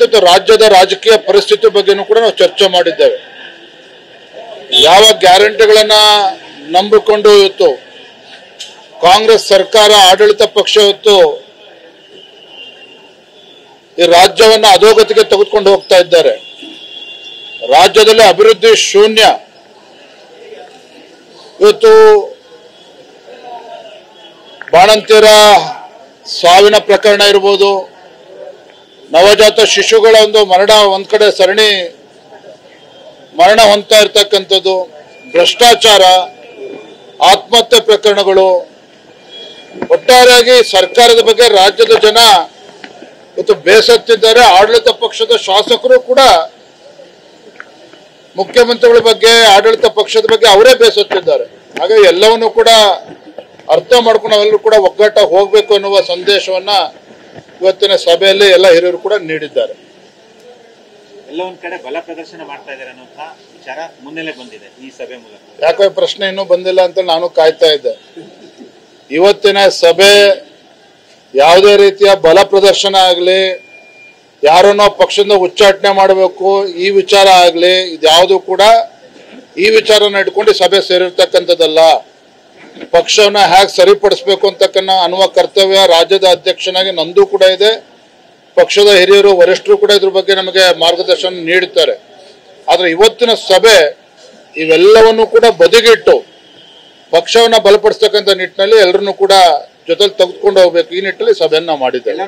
ಮತ್ತು ರಾಜ್ಯದ ರಾಜಕೀಯ ಪರಿಸ್ಥಿತಿ ಬಗ್ಗೆನೂ ಕೂಡ ನಾವು ಚರ್ಚೆ ಮಾಡಿದ್ದೇವೆ. ಯಾವ ಗ್ಯಾರಂಟಿಗಳನ್ನ ನಂಬಿಕೊಂಡು ಇವತ್ತು ಕಾಂಗ್ರೆಸ್ ಸರ್ಕಾರ ಆಡಳಿತ ಪಕ್ಷ ಇವತ್ತು ಈ ರಾಜ್ಯವನ್ನ ಅಧೋಗತಿಗೆ ತೆಗೆದುಕೊಂಡು ಹೋಗ್ತಾ ಇದ್ದಾರೆ. ರಾಜ್ಯದಲ್ಲಿ ಅಭಿವೃದ್ಧಿ ಶೂನ್ಯ. ಇವತ್ತು ಬಾಣಂತಿಯರ ಸಾವಿನ ಪ್ರಕರಣ ಇರ್ಬೋದು, ನವಜಾತ ಶಿಶುಗಳ ಒಂದು ಮರಣ ಒಂದ್ ಕಡೆ ಸರಣಿ ಮರಣ ಹೊಂದ್ತಾ ಇರ್ತಕ್ಕಂಥದ್ದು, ಭ್ರಷ್ಟಾಚಾರ, ಆತ್ಮಹತ್ಯೆ ಪ್ರಕರಣಗಳು, ಒಟ್ಟಾರೆಯಾಗಿ ಸರ್ಕಾರದ ಬಗ್ಗೆ ರಾಜ್ಯದ ಜನ ಇವತ್ತು ಬೇಸತ್ತಿದ್ದಾರೆ. ಆಡಳಿತ ಪಕ್ಷದ ಶಾಸಕರು ಕೂಡ ಮುಖ್ಯಮಂತ್ರಿಗಳ ಬಗ್ಗೆ, ಆಡಳಿತ ಪಕ್ಷದ ಬಗ್ಗೆ ಅವರೇ ಬೇಸತ್ತಿದ್ದಾರೆ. ಹಾಗಾಗಿ ಎಲ್ಲವನ್ನೂ ಕೂಡ ಅರ್ಥ ಮಾಡ್ಕೊಂಡು ನಾವೆಲ್ಲರೂ ಕೂಡ ಒಗ್ಗಟ್ಟಾಗಿ ಹೋಗ್ಬೇಕು ಅನ್ನುವ ಸಂದೇಶವನ್ನ ಇವತ್ತಿನ ಸಭೆಯಲ್ಲಿ ಎಲ್ಲ ಹಿರಿಯರು ಕೂಡ ನೀಡಿದ್ದಾರೆ. ಎಲ್ಲ ಒಂದ್ ಕಡೆ ಬಲ ಪ್ರದರ್ಶನ ಮಾಡ್ತಾ ಇದ್ದಾರೆ ಅನ್ನುವಂತ ವಿಚಾರ ಮುನ್ನೆಲೆ ಬಂದಿದೆ ಈ ಸಭೆ ಮೂಲಕ. ಯಾಕೋ ಪ್ರಶ್ನೆ ಇನ್ನೂ ಬಂದಿಲ್ಲ ಅಂತ ನಾನು ಕಾಯ್ತಾ ಇದ್ದೆ. ಇವತ್ತಿನ ಸಭೆ ಯಾವುದೇ ರೀತಿಯ ಬಲ ಪ್ರದರ್ಶನ ಆಗಲಿ, ಯಾರನ್ನೋ ಪಕ್ಷದಿಂದ ಉಚ್ಚಾಟನೆ ಮಾಡಬೇಕು ಈ ವಿಚಾರ ಆಗಲಿ, ಇದ್ಯಾವುದು ಕೂಡ ಈ ವಿಚಾರನ ಇಟ್ಕೊಂಡು ಸಭೆ ಸೇರಿರ್ತಕ್ಕಂಥದ್ದಲ್ಲ. ಪಕ್ಷವನ್ನ ಹೇಗೆ ಸರಿಪಡಿಸ್ಬೇಕು ಅಂತಕ್ಕನ್ನ ಅನ್ನುವ ಕರ್ತವ್ಯ ರಾಜ್ಯದ ಅಧ್ಯಕ್ಷನಾಗಿ ನಂದು ಕೂಡ ಇದೆ. ಪಕ್ಷದ ಹಿರಿಯರು ವರಿಷ್ಠರು ಕೂಡ ಇದ್ರ ಬಗ್ಗೆ ನಮಗೆ ಮಾರ್ಗದರ್ಶನ ನೀಡುತ್ತಾರೆ. ಆದ್ರೆ ಇವತ್ತಿನ ಸಭೆ ಇವೆಲ್ಲವನ್ನು ಕೂಡ ಬದಿಗಿಟ್ಟು ಪಕ್ಷವನ್ನ ಬಲಪಡಿಸ್ತಕ್ಕಂಥ ನಿಟ್ಟಿನಲ್ಲಿ ಎಲ್ಲರನ್ನೂ ಕೂಡ ಜೊತೆಲಿ ತೆಗೆದುಕೊಂಡು ಹೋಗ್ಬೇಕು, ಈ ನಿಟ್ಟಿನಲ್ಲಿ ಸಭೆಯನ್ನ ಮಾಡಿದ್ದೇವೆ.